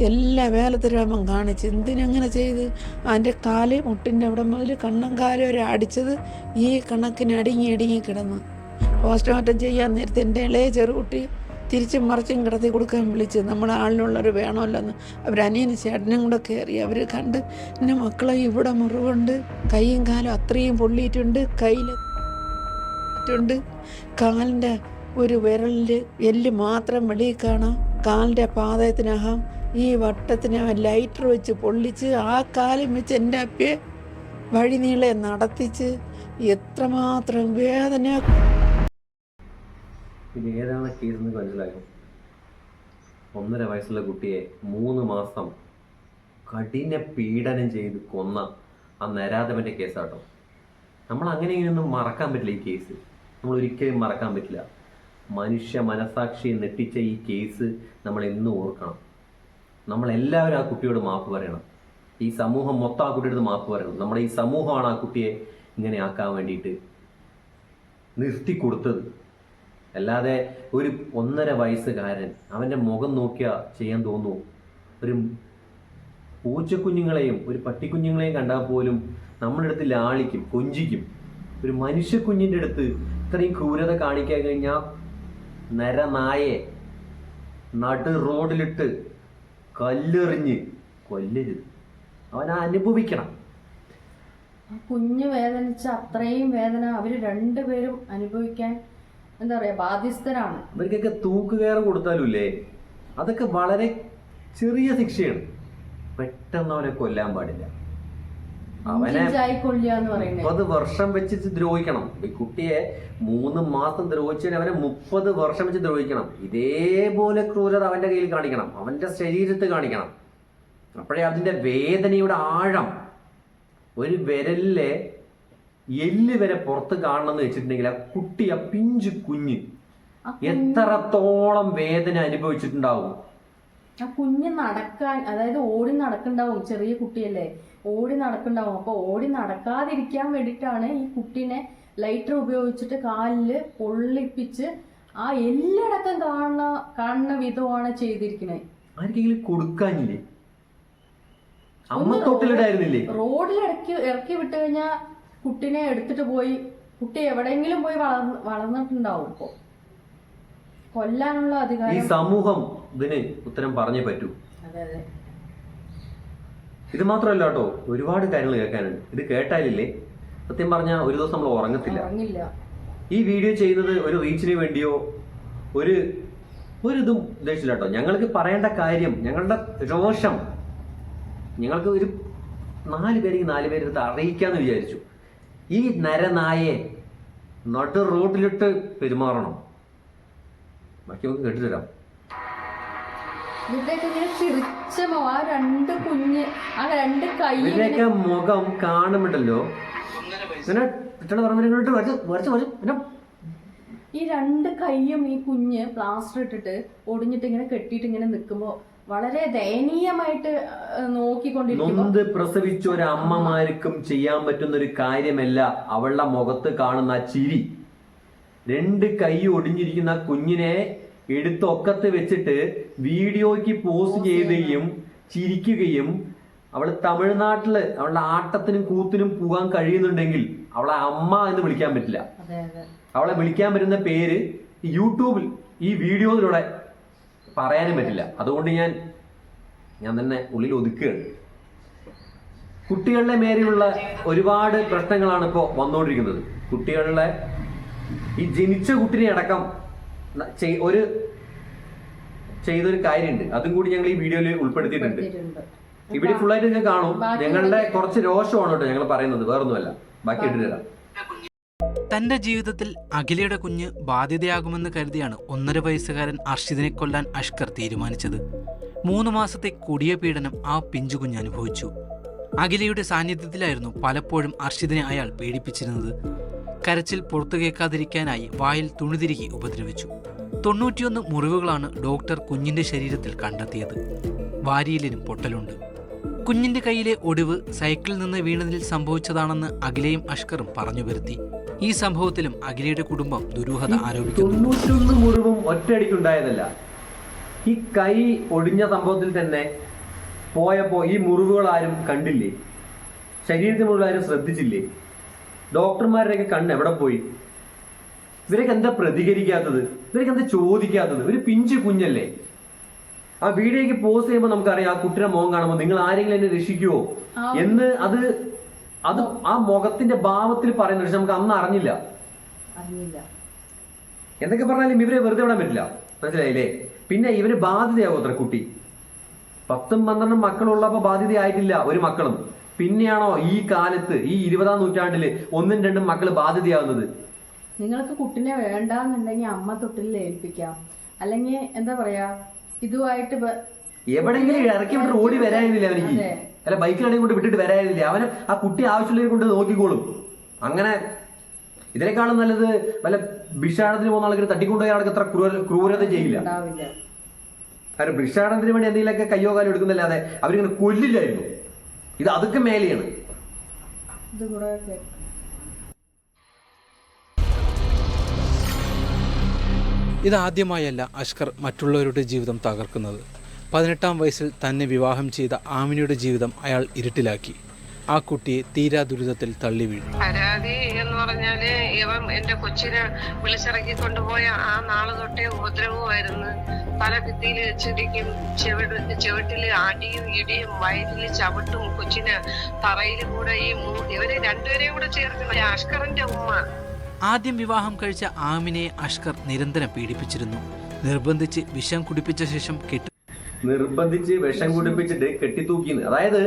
എല്ലാ വേലത്തരാമം കാണിച്ച് എന്തിനങ്ങനെ ചെയ്ത് അതിൻ്റെ കാല് മുട്ടിൻ്റെ അവിടെ മുതൽ കണ്ണും കാലും വരെ അടിച്ചത് ഈ കണക്കിന് അടുങ്ങി കിടന്നു. പോസ്റ്റ്മോർട്ടം ചെയ്യാൻ നേരത്തെ എൻ്റെ ഇളയ ചെറുകുട്ടി തിരിച്ചും മറിച്ചും കിടത്തി കൊടുക്കാൻ വിളിച്ച് നമ്മുടെ ആളിനുള്ളവർ വേണമല്ലെന്ന് അവരനിയനും ചേട്ടനും കൂടെ കയറി. അവർ കണ്ട് എൻ്റെ മക്കളെ ഇവിടെ മുറിവുണ്ട്, കൈയും കാലും അത്രയും പൊള്ളിയിട്ടുണ്ട്, കയ്യിലുണ്ട്, കാലിൻ്റെ ഒരു വിരലിൽ എല്ല് മാത്രം വെളിയിൽ കാണാം, കാലിൻ്റെ പാദത്തിനകം ഈ വട്ടത്തിന് ലൈറ്റർ വെച്ച് പൊള്ളിച്ച് ആ കാലം വെച്ച് എൻ്റെ അപ്പയെ വഴിനീളെ നടത്തിച്ച് എത്രമാത്രം വേദന. ഇത് ഏതാണ് കേസെന്ന് മനസ്സിലായോ? 1.5 വയസ്സുള്ള കുട്ടിയെ 3 മാസം കഠിന പീഡനം ചെയ്ത് കൊന്ന ആ നരാധവൻ്റെ കേസാട്ടോ. നമ്മൾ അങ്ങനെയൊന്നും മറക്കാൻ പറ്റില്ല. ഈ കേസ് നമ്മൾ ഒരിക്കലും മറക്കാൻ പറ്റില്ല. മനുഷ്യ മനസാക്ഷിയെ നെട്ടിച്ച ഈ കേസ് നമ്മൾ എന്നും ഓർക്കണം. നമ്മളെല്ലാവരും ആ കുട്ടിയോട് മാപ്പ് പറയണം. ഈ സമൂഹം മൊത്തം ആ കുട്ടിയോട് മാപ്പ് പറയണം. നമ്മുടെ ഈ സമൂഹമാണ് ആ കുട്ടിയെ ഇങ്ങനെ ആക്കാൻ വേണ്ടിയിട്ട് നിർത്തി കൊടുത്തത്. അല്ലാതെ ഒരു 1.5 വയസ്സുകാരൻ അവൻ്റെ മുഖം നോക്കിയാൽ ചെയ്യാൻ തോന്നുമോ? ഒരു പൂച്ചക്കുഞ്ഞുങ്ങളെയും ഒരു പട്ടിക്കുഞ്ഞുങ്ങളെയും കണ്ടാൽ പോലും നമ്മുടെ അടുത്ത് ലാളിക്കും, കൊഞ്ചിക്കും. ഒരു മനുഷ്യക്കുഞ്ഞിൻ്റെ അടുത്ത് ഇത്രയും ക്രൂരത കാണിക്കാൻ കഴിഞ്ഞാൽ നരനായെ നടു റോഡിലിട്ട് കല്ലെറിഞ്ഞ് കൊല്ലരുത്. അവൻ അനുഭവിക്കണം. കുഞ്ഞ് വേദനിച്ച അത്രയും വേദന അവര് രണ്ടുപേരും അനുഭവിക്കാൻ എന്താ പറയാ ബാധ്യസ്ഥരാണ്. അവർക്കൊക്കെ തൂക്കുകയറ് കൊടുത്താലും ഇല്ലേ, അതൊക്കെ വളരെ ചെറിയ ശിക്ഷയാണ്. പെട്ടെന്ന് അവനെ കൊല്ലാൻ പാടില്ല. അവനെ 30 വർഷം വെച്ച് ദ്രോഹിക്കണം. ഈ കുട്ടിയെ 3 മാസം ദ്രോഹിച്ചതിന് അവനെ 30 വർഷം വെച്ച് ദ്രോഹിക്കണം. ഇതേപോലെ ക്രൂരത അവന്റെ കയ്യിൽ കാണിക്കണം, അവന്റെ ശരീരത്ത് കാണിക്കണം. അപ്പോഴേ അതിന്റെ വേദനയുടെ ആഴം, ഒരു വിരലിലെ എല്ല് വരെ പുറത്ത് കാണണമെന്ന് വെച്ചിട്ടുണ്ടെങ്കിൽ ആ കുട്ടി, ആ പിഞ്ചു കുഞ്ഞ് എത്രത്തോളം വേദന അനുഭവിച്ചിട്ടുണ്ടാവും. ആ കുഞ്ഞ് നടക്കാൻ, അതായത് ഓടി നടക്കണ്ടാവും. ചെറിയ കുട്ടിയല്ലേ, ഓടി നടക്കണ്ടാവും. അപ്പൊ ഓടി നടക്കാതിരിക്കാൻ വേണ്ടിയിട്ടാണ് ഈ കുട്ടീനെ ലൈറ്റർ ഉപയോഗിച്ചിട്ട് കാലില് പൊള്ളിപ്പിച്ച് ആ എല്ലടക്കം കാണുന്ന വിധമാണ് ചെയ്തിരിക്കുന്നത്. ആർക്കെങ്കിലും കൊടുക്കാനില്ലേ? അമ്മത്തൊട്ടിലിടായിരുന്നില്ലേ? റോഡിൽ ഇറക്കി വിട്ടു കഴിഞ്ഞാൽ കുട്ടിനെ എടുത്തിട്ട് പോയി, കുട്ടി എവിടെയെങ്കിലും പോയി വളർന്നിട്ടുണ്ടാവും. ഇപ്പൊ കൊല്ലാനുള്ള അധികാരം ഈ സമൂഹം ഇതിന് ഉത്തരം പറഞ്ഞേ പറ്റൂ. ഇത് മാത്രമല്ല കേട്ടോ, ഒരുപാട് കാര്യങ്ങൾ കേൾക്കാനുണ്ട്. ഇത് കേട്ടാലില്ലേ, സത്യം പറഞ്ഞാൽ ഒരു ദിവസം നമ്മൾ ഉറങ്ങത്തില്ല. ഈ വീഡിയോ ചെയ്യുന്നത് ഒരു റീച്ചിന് വേണ്ടിയോ ഒരു ഇതും ഉദ്ദേശിച്ചില്ല കേട്ടോ. ഞങ്ങൾക്ക് പറയേണ്ട കാര്യം, ഞങ്ങളുടെ രോഷം ഞങ്ങൾക്ക് ഒരു 4 പേരെടുത്ത് അറിയിക്കാന്ന് വിചാരിച്ചു. ഈ നരനായെ നടു റോഡിലിട്ട് പെരുമാറണം. ബാക്കി നമുക്ക് കേട്ടുതരാം. ഇവരുടെയൊക്കെ മുഖം കാണുമ്പോണ്ടല്ലോ, ഈ 2 കൈയും ഈ കുഞ്ഞ് പ്ലാസ്റ്റർ ഇട്ടിട്ട് ഒടിഞ്ഞിട്ട് ഇങ്ങനെ കെട്ടിയിട്ട് ഇങ്ങനെ നിൽക്കുമ്പോ വളരെ ദയനീയമായിട്ട് നോക്കിക്കൊണ്ടിരിക്കുന്നു. നൊന്ത് പ്രസവിച്ച ഒരു അമ്മമാർക്കും ചെയ്യാൻ പറ്റുന്ന ഒരു കാര്യമല്ല അവളുടെ മുഖത്ത് കാണുന്ന ചിരി. 2 കൈ ഒടിഞ്ഞിരിക്കുന്ന കുഞ്ഞിനെ എടുത്ത് ഒക്കത്ത് വെച്ചിട്ട് വീഡിയോയ്ക്ക് പോസ്റ്റ് ചെയ്യുകയും ചിരിക്കുകയും അവള് തമിഴ്നാട്ടില് അവളുടെ ആട്ടത്തിനും കൂത്തിനും പോകാൻ കഴിയുന്നുണ്ടെങ്കിൽ അവളെ അമ്മ എന്ന് വിളിക്കാൻ പറ്റില്ല. അവളെ വിളിക്കാൻ പറ്റുന്ന പേര് യൂട്യൂബിൽ ഈ വീഡിയോയിലൂടെ പറയാനും പറ്റില്ല. അതുകൊണ്ട് ഞാൻ തന്നെ ഉള്ളിൽ ഒതുക്കുകയാണ്. കുട്ടികളുടെ മേലെയുള്ള ഒരുപാട് പ്രശ്നങ്ങളാണ് ഇപ്പോൾ വന്നുകൊണ്ടിരിക്കുന്നത്. കുട്ടികളുടെ ഈ ജനിച്ച കുട്ടിനെ അടക്കം ചെയ്തൊരു കാര്യമുണ്ട്. അതും കൂടി ഞങ്ങൾ ഈ വീഡിയോയിൽ ഉൾപ്പെടുത്തിയിട്ടുണ്ട്. ഇവിടെ ഫുള്ളായിട്ട് നിങ്ങൾ കാണും. ഞങ്ങളുടെ കുറച്ച് രോഷമാണ് കേട്ടോ ഞങ്ങൾ പറയുന്നത്, വേറൊന്നുമല്ല. ബാക്കി ഇട്ടു തരാം. തന്റെ ജീവിതത്തിൽ അഖിലയുടെ കുഞ്ഞ് ബാധ്യതയാകുമെന്ന് കരുതിയാണ് 1.5 വയസ്സുകാരൻ അർഷിദിനെ കൊല്ലാൻ അഷ്കർ തീരുമാനിച്ചത്. 3 മാസത്തെ കൊടിയ പീഡനം ആ പിഞ്ചു കുഞ്ഞ് അനുഭവിച്ചു. അഖിലയുടെ സാന്നിധ്യത്തിലായിരുന്നു പലപ്പോഴും അർഷിദിനെ അയാൾ പീഡിപ്പിച്ചിരുന്നത്. കരച്ചിൽ പുറത്തു കേൾക്കാതിരിക്കാനായി വായിൽ തുണിതിരുകി ഉപദ്രവിച്ചു. 91 മുറിവുകളാണ് ഡോക്ടർ കുഞ്ഞിന്റെ ശരീരത്തിൽ കണ്ടെത്തിയത്. വാരിയിലിനും പൊട്ടലുണ്ട്. കുഞ്ഞിന്റെ കയ്യിലെ ഒടിവ് സൈക്കിളിൽ നിന്ന് വീണതിൽ സംഭവിച്ചതാണെന്ന് അഖിലയും അഷ്കറും പറഞ്ഞു വരുത്തി. ഈ സംഭവത്തിലും അഖിലയുടെ കുടുംബം ദുരൂഹത ആരോപിക്കുന്നു. 91 മുറിവും ഒറ്റയടിക്കുണ്ടായതല്ല. ഈ കൈ ഒടിഞ്ഞ സംഭവത്തിൽ തന്നെ പോയപ്പോ ഈ മുറിവുകൾ ആരും കണ്ടില്ലേ? ശരീരത്തിന് മുറിവുകൾ ആരും ശ്രദ്ധിച്ചില്ലേ? ഡോക്ടർമാരുടെയൊക്കെ കണ്ണ് എവിടെ പോയി? ഇവരൊക്കെ എന്താ പ്രതികരിക്കാത്തത്? ഇവരൊക്കെ എന്താ ചോദിക്കാത്തത്? ഒരു പിഞ്ചു കുഞ്ഞല്ലേ? ആ വീഡിയോക്ക് പോസ്റ്റ് ചെയ്യുമ്പോൾ നമുക്കറിയാം ആ കുട്ടിയുടെ മുഖം കാണുമ്പോൾ നിങ്ങൾ ആരെങ്കിലും എന്നെ രക്ഷിക്കുവോ എന്ന് അത് ആ മുഖത്തിന്റെ ഭാവത്തിൽ പറയുന്നത്. പക്ഷെ നമുക്ക് അന്ന് അറിഞ്ഞില്ല. എന്തൊക്കെ പറഞ്ഞാലും ഇവരെ വെറുതെ വിടാൻ പറ്റില്ല, മനസ്സിലായില്ലേ? പിന്നെ ഇവര് ബാധ്യതയാകും അത്ര കുട്ടി. 10-12 മക്കളുള്ളപ്പോ ബാധ്യതയായിട്ടില്ല ഒരു മക്കളും. പിന്നെയാണോ ഈ കാലത്ത് ഈ 20-ാം നൂറ്റാണ്ടില് 1-2 മക്കള് ബാധ്യതയാവുന്നത്? നിങ്ങൾക്ക് കുട്ടിനെ വേണ്ടാന്നുണ്ടെങ്കിൽ അമ്മ തൊട്ടിൽ ഏൽപ്പിക്കാം, അല്ലെങ്കിൽ എന്താ പറയാ ഇതുമായിട്ട് എവിടെങ്കിലും ഇറക്കി വിട്ട് ഓടി വരാനില്ല അവനിക്ക്. അല്ല ബൈക്കിലാണെങ്കിൽ കൊണ്ട് വിട്ടിട്ട് വരാനില്ല. അവന് ആ കുട്ടി ആവശ്യമുള്ളവരെ കൊണ്ട് നോക്കിക്കോളും. അങ്ങനെ ഇതിനേക്കാളും നല്ലത് വല്ല ഭിക്ഷാടനത്തിന് പോകുന്ന ആൾക്കാർ തട്ടിക്കൊണ്ടുപോയി ആൾക്ക് അത്ര ക്രൂരത ചെയ്യില്ല. കാരണം ഭിക്ഷാടനത്തിന് വേണ്ടി എന്തെങ്കിലുമൊക്കെ കയ്യോ കാലോ എടുക്കുന്നില്ലാതെ അവരിങ്ങനെ കൊല്ലില്ലായിരുന്നു. ഇത് അതൊക്കെ മേലെയാണ്. ഇതാദ്യമായല്ല അഷ്കർ മറ്റുള്ളവരുടെ ജീവിതം തകർക്കുന്നത്. 18-ാം വയസ്സിൽ തന്നെ വിവാഹം ചെയ്ത ആമിനയുടെ ജീവിതം അയാൾ ഇരുട്ടിലാക്കി. ആ കുട്ടിയെ തീരാ ദുരിതത്തിൽ തള്ളി വീഴും. പരാതി എന്ന് പറഞ്ഞാല് ഇവൻ എന്റെ കൊച്ചിനെ വിളിച്ചിറക്കി കൊണ്ടുപോയ ആ നാള് തൊട്ടേ ഉപദ്രവമായിരുന്നു. പല ഭിത്തിയില് ചെടിക്കും ചെവിട്ടില് അടിയും ഇടിയും വയറ്റില് ചവിട്ടും കൊച്ചിന് തറയില് കൂടെ ഇവര് രണ്ടുപേരെയും കൂടെ ചേർക്കുന്ന അഷ്കറിന്റെ ഉമ്മ. ആദ്യം വിവാഹം കഴിച്ച ആമിനെ അഷ്കർ നിരന്തരം പീഡിപ്പിച്ചിരുന്നു. നിർബന്ധിച്ച് വിഷം കുടിപ്പിച്ച ശേഷം നിർബന്ധിച്ച് വിഷം കുടിപ്പിച്ചിട്ട് കെട്ടിത്തൂക്കിന്ന്. അതായത്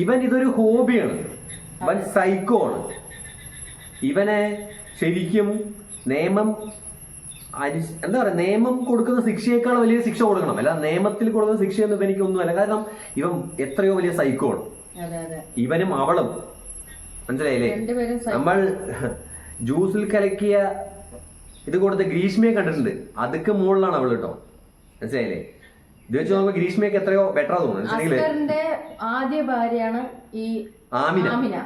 ഇവൻ ഇതൊരു ഹോബിയാണ്, ഇവൻ സൈക്കോ ആണ്. ഇവനെ ശരിക്കും നിയമം എന്താ പറയാ, നിയമം കൊടുക്കുന്ന ശിക്ഷയേക്കാൾ വലിയ ശിക്ഷ കൊടുക്കണം. അല്ല നിയമത്തിൽ കൊടുക്കുന്ന ശിക്ഷയൊന്നും ഇവനിക്കൊന്നുമല്ല. കാരണം ഇവൻ എത്രയോ വലിയ സൈക്കോ ആണ്. ഇവനും അവളും, മനസ്സിലായില്ലേ? നമ്മൾ ജ്യൂസിൽ കലക്കിയ ഇത് കൊടുത്ത് ഗ്രീഷ്മയെ കണ്ടിട്ടുണ്ട്. അതൊക്കെ മുകളിലാണ് അവള് കേട്ടോ, മനസ്സിലായില്ലേ? ഇത് വെച്ച് നോക്കുമ്പോ ഗ്രീഷ്മയൊക്കെ എത്രയോ ബെറ്ററാ തോന്നുന്നു. ആദ്യ ഭാര്യയാണ് ഈ ആമിന.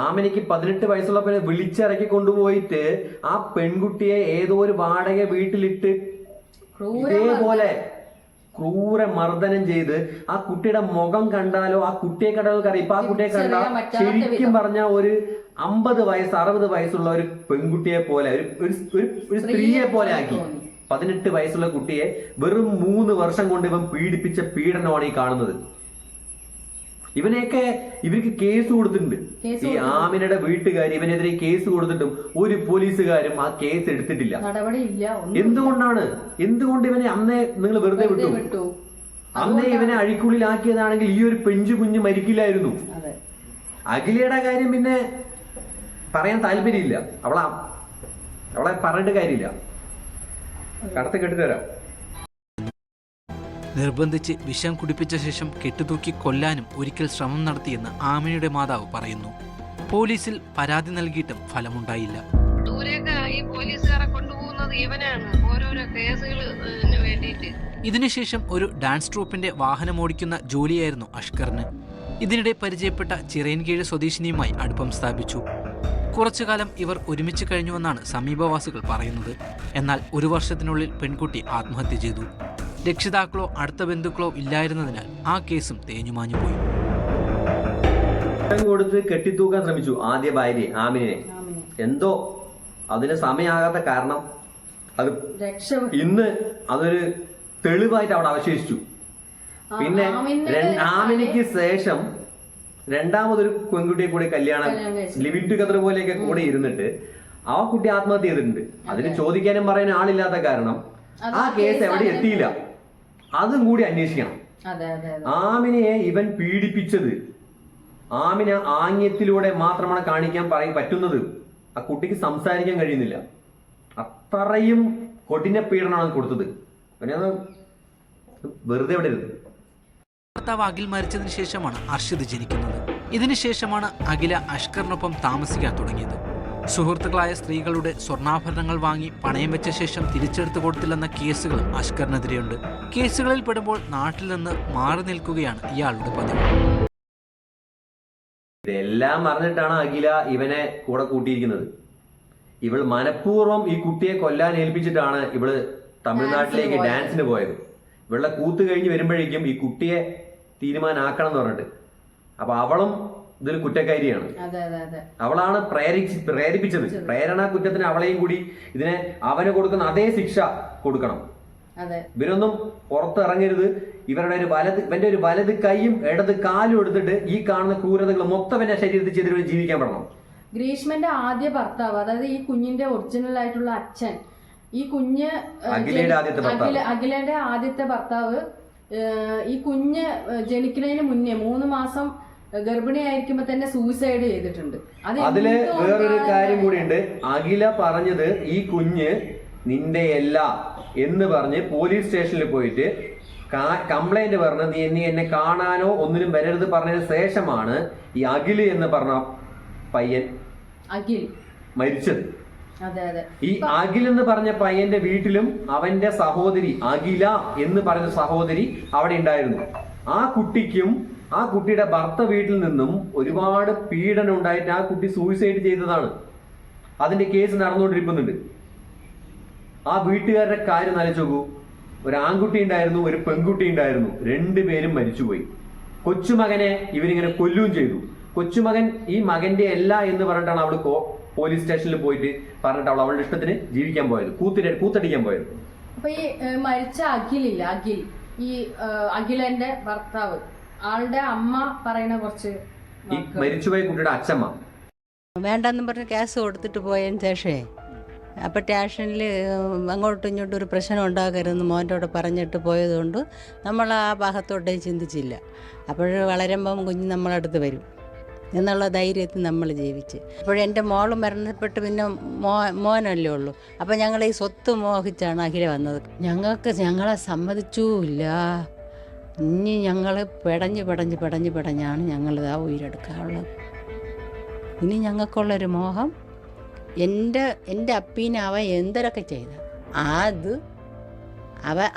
ആമിനയ്ക്ക് 18 വയസ്സുള്ളപ്പോ വിളിച്ചിറക്കി കൊണ്ടുപോയിട്ട് ആ പെൺകുട്ടിയെ ഏതോ ഒരു വാടക വീട്ടിലിട്ട് ഇതേപോലെ ക്രൂര മർദ്ദനം ചെയ്ത് ആ കുട്ടിയുടെ മുഖം കണ്ടാലോ ആ കുട്ടിയെ കണ്ടാലോ അറിയാം. ഇപ്പൊ ആ കുട്ടിയെ കണ്ടാൽ ശരിക്കും പറഞ്ഞ ഒരു 50 വയസ്സ് 60 വയസ്സുള്ള ഒരു പെൺകുട്ടിയെ പോലെ ഒരു സ്ത്രീയെ പോലെ ആക്കി. 18 വയസ്സുള്ള കുട്ടിയെ വെറും 3 വർഷം കൊണ്ട് ഇവൻ പീഡിപ്പിച്ച പീഡനമാണ് ഈ കാണുന്നത്. ഇവർക്ക് കേസ് കൊടുത്തിട്ടുണ്ട്. ഈ ആമിനയുടെ വീട്ടുകാർ ഇവനെതിരെ കേസ് കൊടുത്തിട്ടും ഒരു പോലീസുകാരും ആ കേസ് എടുത്തിട്ടില്ല. എന്തുകൊണ്ട് ഇവനെ അന്നേ നിങ്ങൾ വെറുതെ വിട്ടു? അന്നേ ഇവനെ അഴിക്കുള്ളിലാക്കിയതാണെങ്കിൽ ഈ ഒരു പെഞ്ചു കുഞ്ഞ് മരിക്കില്ലായിരുന്നു. അഖിലയുടെ കാര്യം പിന്നെ പറയാൻ താല്പര്യമില്ല. അവളെ പറഞ്ഞിട്ട് കാര്യമില്ല. കടത്ത് കെട്ടിട്ട് വരാം. നിർബന്ധിച്ച് വിഷം കുടിപ്പിച്ച ശേഷം കെട്ടുതൂക്കി കൊല്ലാനും ഒരിക്കൽ ശ്രമം നടത്തിയെന്ന് ആമിനയുടെ മാതാവ് പറയുന്നു. പോലീസിൽ പരാതി നൽകിയിട്ടും ഫലമുണ്ടായില്ല. ഈ പോലീസുകാരെ കൊണ്ടുപോകുന്നത് ഇവനാണ് ഓരോരോ കേസുകളിന് വേണ്ടിയിട്ട്. ഇതിനുശേഷം ഒരു ഡാൻസ് ട്രൂപ്പിന്റെ വാഹനമോടിക്കുന്ന ജോലിയായിരുന്നു അഷ്കറിന്. ഇതിനിടെ പരിചയപ്പെട്ട ചിറയൻകീഴ് സ്വദേശിനിയുമായി അടുപ്പം സ്ഥാപിച്ചു. കുറച്ചുകാലം ഇവർ ഒരുമിച്ച് കഴിഞ്ഞുവെന്നാണ് സമീപവാസികൾ പറയുന്നത്. എന്നാൽ 1 വർഷത്തിനുള്ളിൽ പെൺകുട്ടി ആത്മഹത്യ ചെയ്തു. രക്ഷിതാക്കളോ അടുത്ത ബന്ധുക്കളോ ഇല്ലായിരുന്നതിനാൽ ആ കേസും തേഞ്ഞുമാഞ്ഞുപോയി. കൊടുത്ത് കെട്ടിത്തൂക്കാൻ ശ്രമിച്ചു ആദ്യ ഭാര്യ ആമിനെ. എന്തോ അതിന് സമയമാകാത്ത കാരണം അത് ഇന്ന് അതൊരു തെളിവായിട്ട് അവിടെ അവശേഷിച്ചു. പിന്നെ ആമിനയ്ക്ക് ശേഷം രണ്ടാമതൊരു പെൺകുട്ടിയെ കൂടി കല്യാണം ലിവിങ് ടുഗദർ പോലെയൊക്കെ കൂടെ ഇരുന്നിട്ട് ആ കുട്ടി ആത്മഹത്യ ചെയ്തിട്ടുണ്ട്. അതിന് ചോദിക്കാനും പറയാനും ആളില്ലാത്ത കാരണം ആ കേസ് എവിടെ എത്തിയില്ല. അതും കൂടി അന്വേഷിക്കണം. ആമിനയെ ഇവൻ പീഡിപ്പിച്ചത് ആമിന ആംഗ്യത്തിലൂടെ മാത്രമാണ് കാണിക്കാൻ പറ്റുന്നത്. ആ കുട്ടിക്ക് സംസാരിക്കാൻ കഴിയുന്നില്ല. അത്രയും കൊടിന പീഡനമാണ് കൊടുത്തത്. വെറുതെ വിടരുത്. ഭർത്താവ് അഖിൽ മരിച്ചതിന് ശേഷമാണ് അർഷിദ് ജനിക്കുന്നത്. ഇതിനുശേഷമാണ് അഖില അഷ്കറിനൊപ്പം താമസിക്കാൻ തുടങ്ങിയത്. സുഹൃത്തുക്കളായ സ്ത്രീകളുടെ സ്വർണ്ണാഭരണങ്ങൾ വാങ്ങി പണയം വെച്ച ശേഷം തിരിച്ചെടുത്തു കൊടുത്തില്ലെന്ന കേസുകളും അഷ്കറിനെതിരെയുണ്ട്. കേസുകളിൽ പെടുമ്പോൾ നാട്ടിൽ നിന്ന് മാറി നിൽക്കുകയാണ് ഇയാളുടെ പതിവ്. ഇതെല്ലാം അറിഞ്ഞിട്ടാണ് അഖില ഇവനെ കൂടെ കൂട്ടിയിരിക്കുന്നത്. ഇവൾ മനഃപൂർവ്വം ഈ കുട്ടിയെ കൊല്ലാൻ ഏൽപ്പിച്ചിട്ടാണ് ഇവള് തമിഴ്നാട്ടിലേക്ക് ഡാൻസിന് പോയത്. ഇവളുടെ കൂത്ത് കഴിഞ്ഞ് വരുമ്പോഴേക്കും ഈ കുട്ടിയെ തീരുമാനമാക്കണം എന്ന് പറഞ്ഞിട്ട്. അപ്പൊ അവളും ഇതിൽ കുറ്റക്കാരിയാണ്. അതെ അതെ അതെ. അവളാണ് പ്രേരിപ്പിച്ചത്. പ്രേരണ കുറ്റത്തിന് അവളെയും കൂടി ഇതിനെ അവന് കൊടുക്കുന്ന അതേ ശിക്ഷ കൊടുക്കണം. ഇവരൊന്നും പുറത്തിറങ്ങരുത്. ഇവന്റെ ഒരു വലത് കൈയും ഇടത് കാലും എടുത്തിട്ട് ഈ കാണുന്ന ക്രൂരതകൾ മൊത്തം എന്റെ ശരീരത്തിൽ ചെയ്തിട്ട് ജീവിക്കാൻ പറ്റണം. ഗ്രീഷ്മന്റെ ആദ്യ ഭർത്താവ്, അതായത് ഈ കുഞ്ഞിന്റെ ഒറിജിനൽ ആയിട്ടുള്ള അച്ഛൻ, ഈ കുഞ്ഞ് അഖിലയുടെ ആദ്യത്തെ ഭർത്താവ് ഈ കുഞ്ഞ് ജനിക്കുന്നതിന് മുന്നേ 3 മാസം ഗർഭിണിയായിരിക്കുമ്പോ തന്നെ സൂയിസൈഡ് ചെയ്തിട്ടുണ്ട്. അതില് വേറൊരു കാര്യം കൂടിയുണ്ട്. അഖില പറഞ്ഞത് ഈ കുഞ്ഞ് നിന്റെ അല്ല എന്ന് പറഞ്ഞ് പോലീസ് സ്റ്റേഷനിൽ പോയിട്ട് കംപ്ലൈന്റ് പറഞ്ഞ് നീ എന്നെ കാണാനോ ഒന്നിനും വരരുത് പറഞ്ഞതിന് ശേഷമാണ് ഈ അഖില് എന്ന് പറഞ്ഞ പയ്യൻ മരിച്ചത്. ഈ അഖിൽ എന്ന് പറഞ്ഞ പയ്യന്റെ വീട്ടിലും അവന്റെ സഹോദരി അഖില എന്ന് പറയുന്ന സഹോദരി അവിടെ ഉണ്ടായിരുന്നു. ആ കുട്ടിക്കും ആ കുട്ടിയുടെ ഭർത്ത വീട്ടിൽ നിന്നും ഒരുപാട് പീഡനം ഉണ്ടായിട്ട് ആ കുട്ടി സൂയിസൈഡ് ചെയ്തതാണ്. അതിന്റെ കേസ് നടന്നുകൊണ്ടിരിക്കുന്നുണ്ട്. ആ വീട്ടുകാരുടെ കാര്യം ആലോചിച്ച് നോക്കൂ. ഒരു ആൺകുട്ടി ഉണ്ടായിരുന്നു, ഒരു പെൺകുട്ടി ഉണ്ടായിരുന്നു. 2 പേരും മരിച്ചുപോയി. കൊച്ചുമകനെ ഇവരിങ്ങനെ കൊല്ലുകയും ചെയ്തു. കൊച്ചുമകൻ ഈ മകന്റെ അല്ല എന്ന് പറഞ്ഞിട്ടാണ് അവള് പോലീസ് സ്റ്റേഷനിൽ പോയിട്ട് പറഞ്ഞിട്ട് അവളുടെ ഇഷ്ടത്തിന് ജീവിക്കാൻ പോയത്, കൂത്തടിക്കാൻ പോയത്. അപ്പൊ ഈ മരിച്ച അഖിലില്ല, ഈ അഖിലന്റെ ഭർത്താവ്, ആളുടെ അമ്മ പറയുന്ന കുറച്ച് ഈ മരിച്ചുപോയ കുട്ടിയുടെ അച്ഛമ്മ വേണ്ടെന്നും പറഞ്ഞ് കേസ് കൊടുത്തിട്ട് പോയതിന് ശേഷമേ അപ്പോൾ സ്റ്റേഷനിൽ അങ്ങോട്ടും ഇങ്ങോട്ടും ഒരു പ്രശ്നം ഉണ്ടാകരുതെന്ന് മോൻ്റോട് പറഞ്ഞിട്ട് പോയതുകൊണ്ട് നമ്മൾ ആ ഭാഗത്തോട്ടേ ചിന്തിച്ചില്ല. അപ്പോൾ വളരുമ്പം കുഞ്ഞ് നമ്മളടുത്ത് വരും എന്നുള്ള ധൈര്യത്തിൽ നമ്മൾ ജീവിച്ച്. അപ്പോഴെൻ്റെ മോള് മരണപ്പെട്ട് പിന്നെ മോനല്ലേ ഉള്ളൂ. അപ്പോൾ ഞങ്ങൾ ഈ സ്വത്ത് മോഹിച്ചാണ് അഖില വന്നത്. ഞങ്ങളെ സമ്മതിച്ചുമില്ല. ഇനി ഞങ്ങൾ പെടഞ്ഞാണ് ഞങ്ങളിതാ ഉയരെടുക്കാനുള്ളത്. ഇനി ഞങ്ങൾക്കുള്ളൊരു മോഹം, എൻ്റെ അപ്പീനെ അവൻ എന്തൊക്കെ ചെയ്ത അത്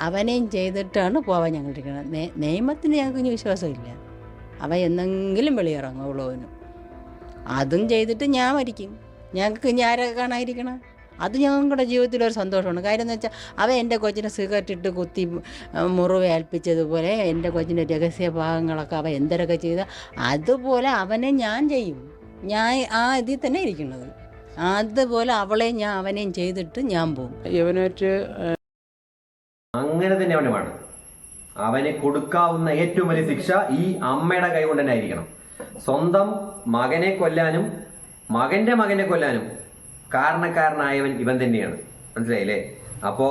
അവനെയും ചെയ്തിട്ടാണ് പോവാൻ ഞങ്ങളിരിക്കുന്നത്. നിയമത്തിന് ഞങ്ങൾക്ക് ഇനി വിശ്വാസമില്ല. അവൻ എന്നെങ്കിലും വെളിയിറങ്ങുള്ളൂവനും അതും ചെയ്തിട്ട് ഞാൻ മരിക്കും. ഞങ്ങൾക്ക് ഇനി ആരൊക്കെ കാണാതിരിക്കണം? അത് ഞങ്ങളുടെ ജീവിതത്തിലൊരു സന്തോഷമാണ്. കാര്യം എന്ന് വെച്ചാൽ അവൻ എൻ്റെ കൊച്ചിനെ സിഗരറ്റ് ഇട്ട് കുത്തി മുറിവ് ഏൽപ്പിച്ചതുപോലെ എൻ്റെ കൊച്ചിൻ്റെ രഹസ്യ ഭാഗങ്ങളൊക്കെ അവൻ എന്തൊക്കെ ചെയ്ത അതുപോലെ അവനെ ഞാൻ ചെയ്യും. ഞാൻ ആ ഇതിൽ തന്നെ ഇരിക്കുന്നത്. അതുപോലെ അവനെയും ചെയ്തിട്ട് ഞാൻ പോകും. ഇവനൊരു അങ്ങനെ തന്നെ അവന് വേണം. അവന് കൊടുക്കാവുന്ന ഏറ്റവും വലിയ ശിക്ഷ ഈ അമ്മയുടെ കൈ കൊണ്ട് തന്നെ ആയിരിക്കണം. സ്വന്തം മകനെ കൊല്ലാനും മകനെ കൊല്ലാനും കാരണക്കാരനായവൻ ഇവൻ തന്നെയാണ്. മനസ്സിലായില്ലേ? അപ്പോ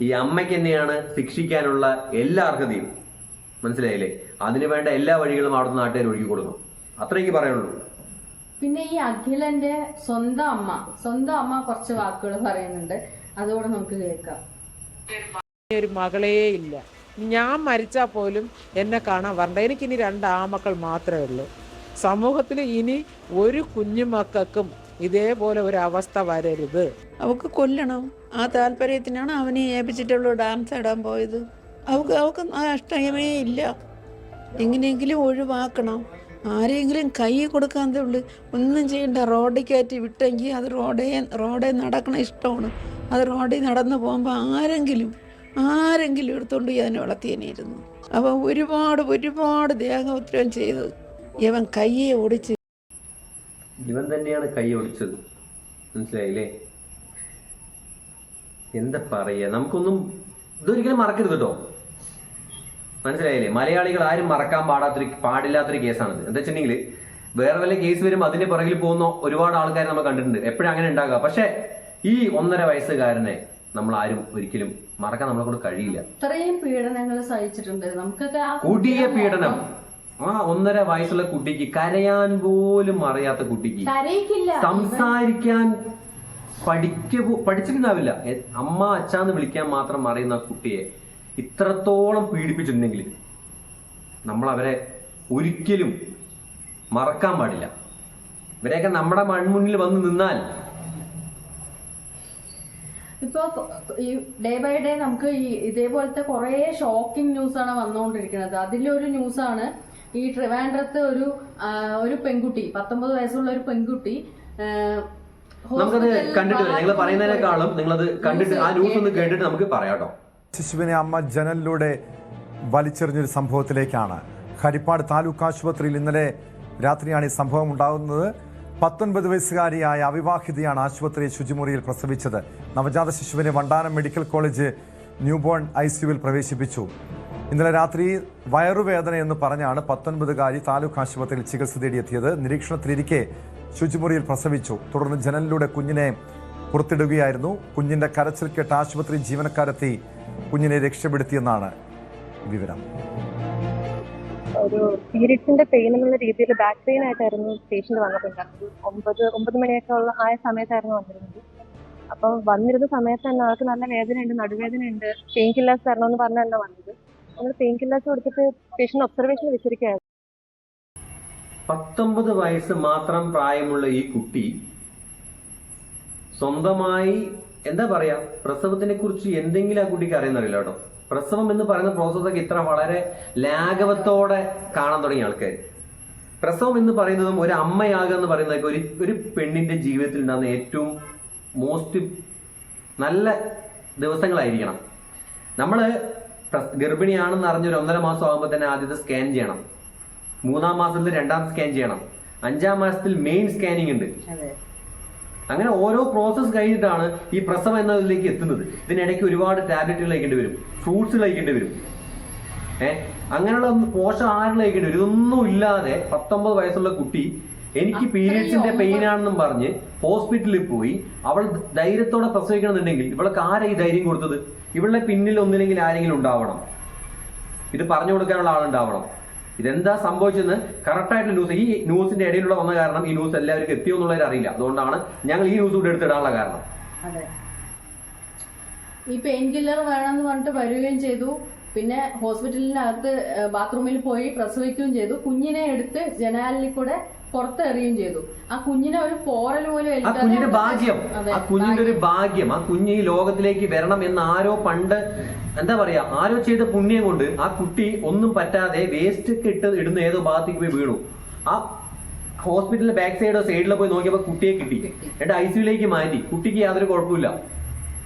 ഈ അമ്മയ്ക്ക് തന്നെയാണ് ശിക്ഷിക്കാനുള്ള എല്ലാ അർഹതയും. മനസ്സിലായില്ലേ? അതിനു വേണ്ട എല്ലാ വഴികളും അവിടുന്ന് നാട്ടുകാർ ഒഴുകി കൊടുക്കും. അത്രയ്ക്ക് പറയുള്ളൂ. പിന്നെ ഈ അഖിലന്റെ സ്വന്തം അമ്മ കുറച്ച് വാക്കുകൾ പറയുന്നുണ്ട്, അതുകൂടെ നമുക്ക് കേൾക്കാം. ഒരു മകളേ ഇല്ല. ഞാൻ മരിച്ചാൽ പോലും എന്നെ കാണാൻ വരണ്ട. എനിക്കിനി 2 ആമക്കൾ മാത്രമേ ഉള്ളൂ. സമൂഹത്തിൽ ഇനി ഒരു കുഞ്ഞുമക്കൾക്കും ഇതേപോലെ ഒരു അവസ്ഥ വരരുത്. അവൾക്ക് കൊല്ലണം. ആ താല്പര്യത്തിനാണ് അവനെ ഏൽപ്പിച്ചിട്ടുള്ളൂ ഡാൻസ് ഇടാൻ പോയത്. അവൾക്ക് ആ ഇഷ്ടമേ ഇല്ല. എങ്ങനെയെങ്കിലും ഒഴിവാക്കണം. ആരെങ്കിലും കൈ കൊടുക്കാത്തേ ഉള്ളൂ. ഒന്നും ചെയ്യണ്ട. റോഡിൽ കയറ്റി വിട്ടെങ്കിൽ അത് റോഡേ നടക്കണ ഇഷ്ടമാണ്. അത് റോഡിൽ നടന്നു പോകുമ്പോൾ ആരെങ്കിലും എടുത്തുകൊണ്ട് അതിനെ വളർത്തിയനായിരുന്നു. അവൻ ഒരുപാട് ദേഹോത്തരം ചെയ്ത് ഇവൻ കയ്യെ ഒടിച്ച്. ഇവൻ തന്നെയാണ് കൈ ഒടിച്ചത്. മനസ്സിലായില്ലേ? എന്താ പറയാ, നമുക്കൊന്നും ഇതൊരിക്കലും മറക്കരുത് കേട്ടോ. മനസ്സിലായില്ലേ? മലയാളികൾ ആരും മറക്കാൻ പാടില്ലാത്തൊരു കേസാണിത്. എന്താ വെച്ചിട്ടുണ്ടെങ്കിൽ വേറെ വല്ല കേസ് വരുമ്പോൾ അതിന്റെ പുറകിൽ പോകുന്ന ഒരുപാട് ആൾക്കാർ നമ്മൾ കണ്ടിട്ടുണ്ട്. എപ്പോഴും അങ്ങനെ ഉണ്ടാകുക. പക്ഷെ ഈ 1.5 വയസ്സുകാരനെ നമ്മൾ ആരും ഒരിക്കലും മറക്കാൻ നമ്മളെ കൊണ്ട് കഴിയില്ല. ഇത്രയും പീഡനങ്ങൾ സഹിച്ചിട്ടുണ്ട് നമുക്കൊക്കെ. കൊടിയ പീഡനം. ആ 1.5 വയസ്സുള്ള കുട്ടിക്ക്, കരയാൻ പോലും അറിയാത്ത കുട്ടിക്ക്, സംസാരിക്കാൻ പഠിച്ചിട്ടുണ്ടാവില്ല, അമ്മ അച്ഛന്ന് വിളിക്കാൻ മാത്രം അറിയുന്ന കുട്ടിയെ ഇത്രത്തോളം പീഡിപ്പിച്ചിട്ടുണ്ടെങ്കിൽ നമ്മൾ അവരെ ഒരിക്കലും മറക്കാൻ പാടില്ല. ഇവരെയൊക്കെ നമ്മുടെ മൺമുന്നിൽ വന്ന് നിന്നാൽ ഇപ്പോൾ ഈ ഡേ ബൈ ഡേ നമുക്ക് ഈ ഇതേപോലത്തെ കുറേ ഷോക്കിംഗ് ന്യൂസാണ് വന്നുകൊണ്ടിരിക്കുന്നത്. അതിലൊരു ന്യൂസാണ് ഈ ട്രിവാൻഡ്രത്ത് ഒരു പെൺകുട്ടി, 19 വയസ്സുള്ള ഒരു പെൺകുട്ടി. നമുക്കത് കണ്ടിട്ട് നിങ്ങൾ പറയുന്നതിനേക്കാളും നിങ്ങളത് കണ്ടിട്ട് ആ ന്യൂസ് ഒന്ന് കേട്ടിട്ട് നമുക്ക് പറയാട്ടോ. ശിശുവിനെ അമ്മ ജനലിലൂടെ വലിച്ചെറിഞ്ഞൊരു സംഭവത്തിലേക്കാണ് ഹരിപ്പാട് താലൂക്ക് ആശുപത്രിയിൽ ഇന്നലെ രാത്രിയാണ് ഈ സംഭവം ഉണ്ടാകുന്നത്. 19 വയസ്സുകാരിയായ അവിവാഹിതയാണ് ആശുപത്രി ശുചിമുറിയിൽ പ്രസവിച്ചത്. നവജാത ശിശുവിനെ വണ്ടാനം മെഡിക്കൽ കോളേജ് ന്യൂബോൺ ICUവിൽ പ്രവേശിപ്പിച്ചു. ഇന്നലെ രാത്രി വയറുവേദന എന്ന് പറഞ്ഞാണ് 19കാരി താലൂക്ക് ആശുപത്രിയിൽ ചികിത്സ തേടിയെത്തിയത്. നിരീക്ഷണത്തിലിരിക്കെ ശുചിമുറിയിൽ പ്രസവിച്ചു. തുടർന്ന് ജനലിലൂടെ കുഞ്ഞിനെ പുറത്തിടുകയായിരുന്നു. കുഞ്ഞിന്റെ കരച്ചിൽ കേട്ട് ആശുപത്രി ജീവനക്കാരെത്തി കുഞ്ഞിനെ രക്ഷപ്പെടുത്തിയെന്നാണ് വിവരം. ഒരു പീരിയഡ്സിന്റെ പെയിൻ എന്നുള്ള രീതിയിൽ ബാക്ക് പെയിൻ ആയിട്ടായിരുന്നു പേഷ്യന്റ് വന്നിട്ടുണ്ടായിരുന്നത്. 9 മണിയൊക്കെ ആയ സമയത്തായിരുന്നു വന്നിരുന്നത്. അപ്പം വന്നിരുന്ന സമയത്ത് തന്നെ ആൾക്ക് നല്ല വേദനയുണ്ട്, നടുവേദനയുണ്ട്, പെയിൻ കില്ലേഴ്സ് തരണമെന്ന് പറഞ്ഞ് തന്നെ വന്നത്. നമ്മൾ പെയിൻ കില്ലേഴ്സ് കൊടുത്തിട്ട് പേഷ്യന്റ് ഒബ്സർവേഷനിൽ വെച്ചിരിക്കുകയായിരുന്നു. 19 വയസ്സ് മാത്രം പ്രായമുള്ള ഈ കുട്ടി സ്വന്തമായി എന്താ പറയാ, പ്രസവത്തിനെ കുറിച്ച് എന്തെങ്കിലും ആ കുട്ടിക്ക് അറിയുന്നറിയില്ല കേട്ടോ. പ്രസവം എന്ന് പറയുന്ന പ്രോസസ്സൊക്കെ ഇത്ര വളരെ ലാഘവത്തോടെ കാണാൻ തുടങ്ങിയ ആൾക്കാർ. പ്രസവം എന്ന് പറയുന്നതും ഒരു അമ്മയാകുക എന്ന് പറയുന്നതൊക്കെ ഒരു പെണ്ണിന്റെ ജീവിതത്തിൽ ഉണ്ടാകുന്ന ഏറ്റവും മോസ്റ്റ് നല്ല ദിവസങ്ങളായിരിക്കണം. നമ്മൾ ഗർഭിണിയാണെന്ന് അറിഞ്ഞൊരു 1.5 മാസം ആകുമ്പോൾ തന്നെ ആദ്യത്തെ സ്കാൻ ചെയ്യണം. 3-ാം മാസത്തിൽ 2ാം സ്കാൻ ചെയ്യണം. 5-ാം മാസത്തിൽ മെയിൻ സ്കാനിങ് ഉണ്ട്. അങ്ങനെ ഓരോ പ്രോസസ്സ് കഴിഞ്ഞിട്ടാണ് ഈ പ്രസവം എന്നതിലേക്ക് എത്തുന്നത്. ഇതിനിടയ്ക്ക് ഒരുപാട് ടാബ്ലറ്റുകൾ കഴിക്കേണ്ടി വരും, ഫ്രൂട്ട്സ് കഴിക്കേണ്ടി വരും, അങ്ങനെയുള്ള പോഷകാഹാരങ്ങൾ കഴിക്കേണ്ടി വരും. ഇതൊന്നും ഇല്ലാതെ 19 വയസ്സുള്ള കുട്ടി എനിക്ക് പീരിയഡ്സിന്റെ പെയിൻ ആണെന്നും പറഞ്ഞ് ഹോസ്പിറ്റലിൽ പോയി അവൾ ധൈര്യത്തോടെ പ്രസവിക്കണമെന്നുണ്ടെങ്കിൽ ഇവൾക്ക് ആരാ ഈ ധൈര്യം കൊടുത്തത്? ഇവളുടെ പിന്നിൽ ഒന്നില്ലെങ്കിൽ ആരെങ്കിലും ഉണ്ടാവണം, ഇത് പറഞ്ഞു കൊടുക്കാനുള്ള ആളുണ്ടാവണം. ഇതെന്താ സംഭവിച്ചെന്ന് കറക്റ്റായിട്ടുള്ള ന്യൂസ്, ഈ ന്യൂസിന്റെ ഇടയിലുള്ള വന്ന കാരണം ഈ ന്യൂസ് എല്ലാവർക്കും എത്തിയോ എന്നുള്ളത് അറിയില്ല. അതുകൊണ്ടാണ് ഞങ്ങൾ ഈ ന്യൂസ് കൂടെ എടുത്തിടാനുള്ള കാരണം. അതെ, ഈ പെയിൻ കില്ലർ വേണമെന്ന് പറഞ്ഞിട്ട് വരികയും ചെയ്തു. പിന്നെ ഹോസ്പിറ്റലിനകത്ത് ബാത്റൂമിൽ പോയി പ്രസവിക്കുകയും ചെയ്തു. കുഞ്ഞിനെ എടുത്ത് ജനാലിൽ കൂടെ പുറത്തെറിയുകയും ചെയ്തു. ആ കുഞ്ഞിനെ ഒരു പോറൽ പോലും, ആ കുഞ്ഞിന്റെ ഭാഗ്യം, ആ കുഞ്ഞിന്റെ ഒരു ഭാഗ്യം, ആ കുഞ്ഞ് ഈ ലോകത്തിലേക്ക് വരണം എന്ന് ആരോ പണ്ട് എന്താ പറയാ ആരോ ചെയ്ത പുണ്യം കൊണ്ട് ആ കുട്ടി ഒന്നും പറ്റാതെ വേസ്റ്റ് ഒക്കെ ഇടുന്ന ഏതോ ഭാഗത്തേക്ക് പോയി വീണു. ആ ഹോസ്പിറ്റലിന്റെ ബാക്ക് സൈഡിൽ പോയി നോക്കിയപ്പോൾ കുട്ടിയെ കിട്ടി. എന്നിട്ട് ICUവിലേക്ക് മാറ്റി. കുട്ടിക്ക് യാതൊരു കുഴപ്പമില്ല.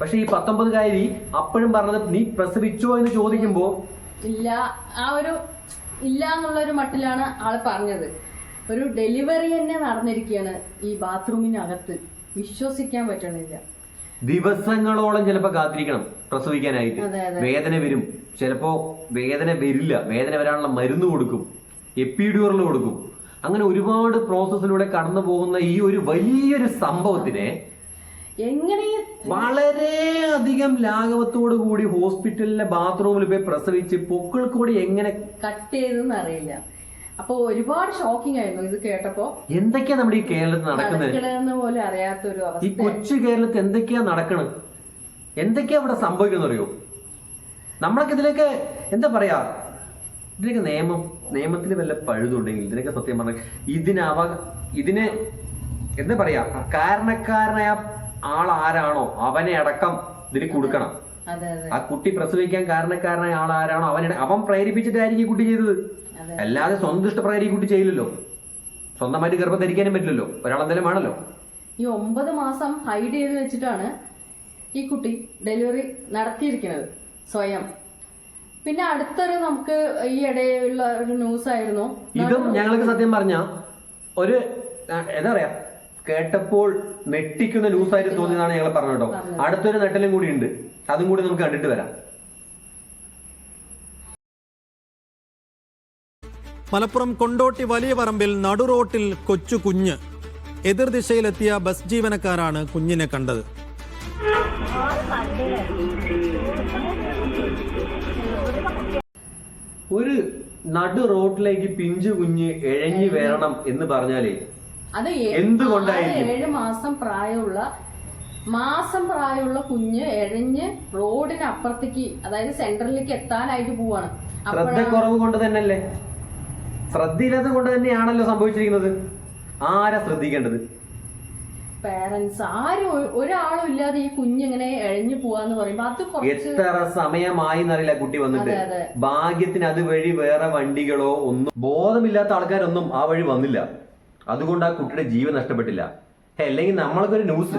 പക്ഷെ ഈ 19കാരി അപ്പോഴും പറഞ്ഞത് നീ പ്രസവിച്ചോ എന്ന് ചോദിക്കുമ്പോ ഇല്ല, ആ ഒരു ഇല്ല എന്നുള്ളൊരു മട്ടിലാണ് ആള് പറഞ്ഞത്. ഒരു ഡെലിവറി തന്നെ നടന്നിരിക്കുകയാണ് ഈ ബാത്റൂമിനകത്ത്. വിശ്വസിക്കാൻ പറ്റണില്ല. ദിവസങ്ങളോളം ചിലപ്പോ കാത്തിരിക്കണം പ്രസവിക്കാനായിട്ട്. വേദന വരും, ചിലപ്പോ വേദന വരില്ല, വേദന വരാനുള്ള മരുന്ന് കൊടുക്കും, എപ്പിഡ്യൂറൽ കൊടുക്കും. അങ്ങനെ ഒരുപാട് പ്രോസസ്സിലൂടെ കടന്നു പോകുന്ന ഈ ഒരു വലിയൊരു സംഭവത്തിനെ എങ്ങനെ വളരെ അധികം ലാഘവത്തോടു കൂടി ഹോസ്പിറ്റലിലെ ബാത്റൂമിൽ പോയി പ്രസവിച്ച് പൊക്കിൾ കൂടി എങ്ങനെ കട്ട് ചെയ്തെന്ന് അറിയില്ല. അപ്പൊ ഒരുപാട് ഷോക്കിംഗ് ആയിരുന്നു ഇത് കേട്ടപ്പോ. എന്തൊക്കെയാ നമ്മുടെ ഈ കേരളത്തിൽ നടക്കുന്നത് പോലും അറിയാത്തൊരു ഈ കൊച്ചു കേരളത്തിൽ എന്തൊക്കെയാ നടക്കണത്, എന്തൊക്കെയാ ഇവിടെ സംഭവിക്കുന്ന അറിയോ? നമ്മളൊക്കെ ഇതിലേക്ക് എന്താ പറയാ, ഇതിലേക്ക് നിയമത്തിൽ വല്ല പഴുതുണ്ടെങ്കിൽ ഇതിനൊക്കെ സത്യം പറഞ്ഞ ഇതിന് എന്താ പറയാ കാരണക്കാരനായ ആൾ ആരാണോ അവനെ അടക്കം ഇതിന് കൊടുക്കണം. ആ കുട്ടി പ്രസവിക്കാൻ കാരണക്കാരനായ ആൾ ആരാണോ അവൻ പ്രേരിപ്പിച്ചിട്ടായിരിക്കും കുട്ടി ചെയ്തത്. അല്ലാതെ സ്വന്തം ഇഷ്ടപ്രകാരം ഈ കുട്ടി ചെയ്യില്ലല്ലോ. സ്വന്തമായിട്ട് ഗർഭം ധരിക്കാനും പറ്റില്ലല്ലോ, ഒരാളെന്തായാലും ആണല്ലോ. ഈ 9 മാസം ഹൈഡ് ചെയ്ത് വെച്ചിട്ടാണ് ഈ കുട്ടി ഡെലിവറി നടത്തിയിരിക്കുന്നത് സ്വയം. പിന്നെ അടുത്തൊരു നമുക്ക് ഈ ഇടയിലുള്ള ഒരു ന്യൂസ് ആയിരുന്നു. ഇതും ഞങ്ങൾക്ക് സത്യം പറഞ്ഞ ഒരു എന്താ പറയാ കേട്ടപ്പോൾ നെട്ടിക്കുന്ന ന്യൂസായിട്ട് തോന്നിയതാണ് ഞങ്ങൾ പറഞ്ഞു കേട്ടോ. അടുത്തൊരു നെട്ടലും കൂടി ഉണ്ട്, അതും കൂടി നമുക്ക് കണ്ടിട്ട് വരാം. മലപ്പുറം കൊണ്ടോട്ടി വലിയ പറമ്പിൽ നടുറോട്ടിൽ കൊച്ചു കുഞ്ഞ്. എതിർദിശയിലെത്തിയ ബസ് ജീവനക്കാരാണ് കുഞ്ഞിനെ കണ്ടത്. ഒരു നടു റോഡിലേക്ക് പിഞ്ചു കുഞ്ഞ് എഴഞ്ഞു വരണം എന്ന് പറഞ്ഞാലേ അത് എന്തുകൊണ്ടായിരിക്കും? 7 മാസം പ്രായമുള്ള കുഞ്ഞ് എഴഞ്ഞ് റോഡിനപ്പുറത്തേക്ക്, അതായത് സെന്ററിലേക്ക് എത്താനായിട്ട് പോവാണ്. ശ്രദ്ധക്കുറവ് കൊണ്ട് തന്നെയല്ലേ, ശ്രദ്ധയില്ലാത്തത് കൊണ്ട് തന്നെയാണല്ലോ സംഭവിച്ചിരിക്കുന്നത്. ആരാ ശ്രദ്ധിക്കേണ്ടത്? പേരൻസ് ആരും, ഒരാളും ഇല്ലാതെ ഈ കുഞ്ഞിങ്ങനെ എഴഞ്ഞു പോവാന്ന് പറയുമ്പോ അത് എത്ര സമയമായി എന്നറിയില്ല കുട്ടി വന്നിട്ട്. ഭാഗ്യത്തിന് അതുവഴി വേറെ വണ്ടികളോ ഒന്നും, ബോധമില്ലാത്ത ആൾക്കാരൊന്നും ആ വഴി വന്നില്ല. അതുകൊണ്ട് ആ കുട്ടിയുടെ ജീവൻ നഷ്ടപ്പെട്ടില്ല. അല്ലെങ്കിൽ നമ്മൾക്കൊരു ന്യൂസ്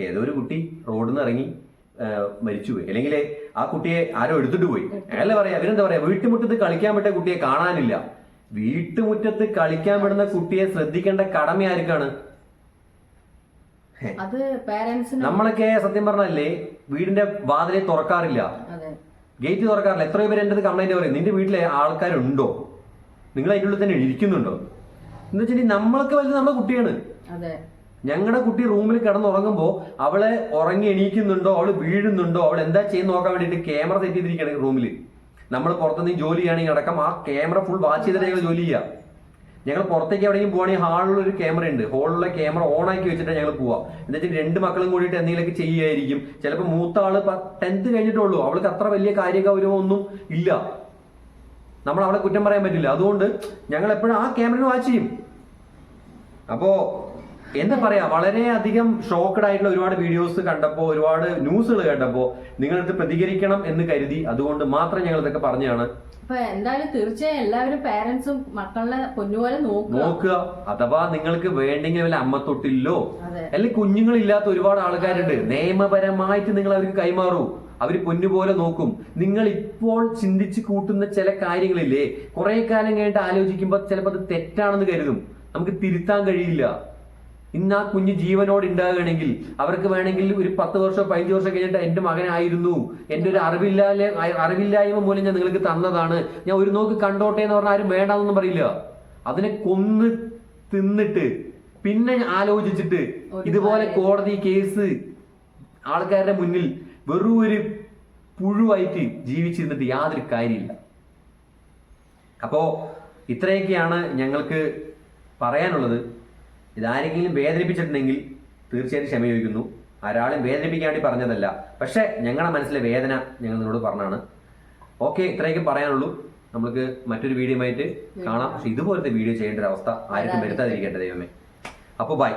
ഏതോ ഒരു കുട്ടി റോഡിൽ നിന്ന് ഇറങ്ങി മരിച്ചുപോയി, അല്ലെങ്കിൽ ആ കുട്ടിയെ ആരോ എടുത്തിട്ട് പോയി. അയാളെ പറയാ, ഇവരെന്താ പറയാ, വീട്ടുമുറ്റത്ത് കളിക്കാൻ വിട്ട കുട്ടിയെ കാണാനില്ല. വീട്ടുമുറ്റത്ത് കളിക്കാൻ വിടുന്ന കുട്ടിയെ ശ്രദ്ധിക്കേണ്ട കടമ ആർക്കാണ്? അത് പാരന്റ്സിന്. നമ്മളൊക്കെ സത്യം പറഞ്ഞല്ലേ വീടിന്റെ വാതിലെ തുറക്കാറില്ല, ഗേറ്റ് തുറക്കാറില്ല. എത്രയോ പേര് എൻ്റെ കംപ്ലൈന്റ് പറയും, നിന്റെ വീട്ടിലെ ആൾക്കാരുണ്ടോ, നിങ്ങൾ അതിൻ്റെ ഉള്ളിൽ തന്നെ ഇരിക്കുന്നുണ്ടോ എന്ന് വെച്ചിട്ടുണ്ടെങ്കിൽ നമ്മളൊക്കെ വലുത് നമ്മുടെ കുട്ടിയാണ്. ഞങ്ങളുടെ കുട്ടി റൂമിൽ കിടന്നുറങ്ങുമ്പോൾ അവളെ ഉറങ്ങി എണീക്കുന്നുണ്ടോ, അവള് വീഴുന്നുണ്ടോ, അവൾ എന്താ ചെയ്യുന്ന നോക്കാൻ വേണ്ടിയിട്ട് ക്യാമറ സെറ്റ് ചെയ്തിരിക്കുകയാണ് റൂമിൽ. നമ്മൾ പുറത്തുനിന്ന് ജോലി ചെയ്യുകയാണെങ്കിൽ അടക്കം ആ ക്യാമറ ഫുൾ വാച്ച് ചെയ്തിട്ട് ഞങ്ങൾ ജോലി ചെയ്യുക. ഞങ്ങൾ പുറത്തേക്ക് എവിടെയെങ്കിലും പോകണമെങ്കിൽ ഹാളിലൊരു ക്യാമറ ഉണ്ട്, ഹോളിലെ ക്യാമറ ഓൺ ആക്കി വെച്ചിട്ട് ഞങ്ങൾ പോവാ. എന്താ വെച്ചാൽ 2 മക്കളും കൂടിയിട്ട് എന്തെങ്കിലുമൊക്കെ ചെയ്യുകയായിരിക്കും. ചിലപ്പോൾ മൂത്ത ആള് 10th കഴിഞ്ഞിട്ടുള്ളൂ, അവൾക്ക് അത്ര വലിയ കാര്യഗൗരവമൊന്നും ഇല്ല, നമ്മൾ അവളെ കുറ്റം പറയാൻ പറ്റില്ല. അതുകൊണ്ട് ഞങ്ങൾ എപ്പോഴും ആ ക്യാമറ വാച്ച് ചെയ്യും. അപ്പോ എന്താ പറയാ, വളരെയധികം ഷോക്കഡ് ആയിട്ടുള്ള ഒരുപാട് വീഡിയോസ് കണ്ടപ്പോൾ, ഒരുപാട് ന്യൂസുകൾ കേട്ടപ്പോൾ നിങ്ങളിത് പ്രതികരിക്കണം എന്ന് കരുതി, അതുകൊണ്ട് മാത്രം ഞങ്ങൾ ഇതൊക്കെ പറഞ്ഞാണ്. അപ്പൊ എന്തായാലും തീർച്ചയായും എല്ലാവരും പാരന്റ്സും മക്കളെ പൊന്നുപോലെ നോക്കുക. അഥവാ നിങ്ങൾക്ക് വേണ്ടെങ്കിൽ വല്ല അമ്മത്തൊട്ടില്ലോ അല്ലെങ്കിൽ കുഞ്ഞുങ്ങളില്ലാത്ത ഒരുപാട് ആൾക്കാരുണ്ട്, നിയമപരമായിട്ട് നിങ്ങൾ അവർക്ക് കൈമാറൂ, അവർ പൊന്നുപോലെ നോക്കും. നിങ്ങൾ ഇപ്പോൾ ചിന്തിച്ച് കൂട്ടുന്ന ചില കാര്യങ്ങളില്ലേ, കുറെ കാലം കഴിഞ്ഞിട്ട് ആലോചിക്കുമ്പോൾ ചിലപ്പോൾ അത് തെറ്റാണെന്ന് കരുതും, നമുക്ക് തിരുത്താൻ കഴിയില്ല. ഇന്ന് ആ കുഞ്ഞ് ജീവനോട് ഉണ്ടാകുകയാണെങ്കിൽ അവർക്ക് വേണമെങ്കിൽ ഒരു 10 വർഷം 15 വർഷം കഴിഞ്ഞിട്ട് എൻ്റെ മകനായിരുന്നു, എൻ്റെ ഒരു അറിവില്ലായ്മ മൂലം ഞാൻ നിങ്ങൾക്ക് തന്നതാണ്, ഞാൻ ഒരു നോക്ക് കണ്ടോട്ടെ എന്ന് പറഞ്ഞാൽ ആരും വേണ്ടാന്നൊന്നും പറയില്ല. അതിനെ കൊന്ന് തിന്നിട്ട് പിന്നെ ആലോചിച്ചിട്ട് ഇതുപോലെ കോടതി കേസ് ആൾക്കാരുടെ മുന്നിൽ വെറും ഒരു പുഴുവായിട്ട് ജീവിച്ചിരുന്നിട്ട് യാതൊരു കാര്യമില്ല. അപ്പോ ഇത്രയൊക്കെയാണ് ഞങ്ങൾക്ക് പറയാനുള്ളത്. ഇതാരെങ്കിലും വേദനിപ്പിച്ചിട്ടുണ്ടെങ്കിൽ തീർച്ചയായിട്ടും ക്ഷമ ചോദിക്കുന്നു. ആരാളും വേദനിപ്പിക്കാൻ വേണ്ടി പറഞ്ഞതല്ല, പക്ഷെ ഞങ്ങളുടെ മനസ്സിലെ വേദന ഞങ്ങൾ നിങ്ങളോട് പറഞ്ഞാണ്. ഓക്കെ, ഇത്രയൊക്കെ പറയാനുള്ളൂ. നമുക്ക് മറ്റൊരു വീഡിയോയുമായിട്ട് കാണാം. പക്ഷെ ഇതുപോലത്തെ വീഡിയോ ചെയ്യേണ്ട ഒരു അവസ്ഥ ആർക്കും വരുത്താതിരിക്കട്ടെ ദൈവമേ. അപ്പോൾ ബൈ.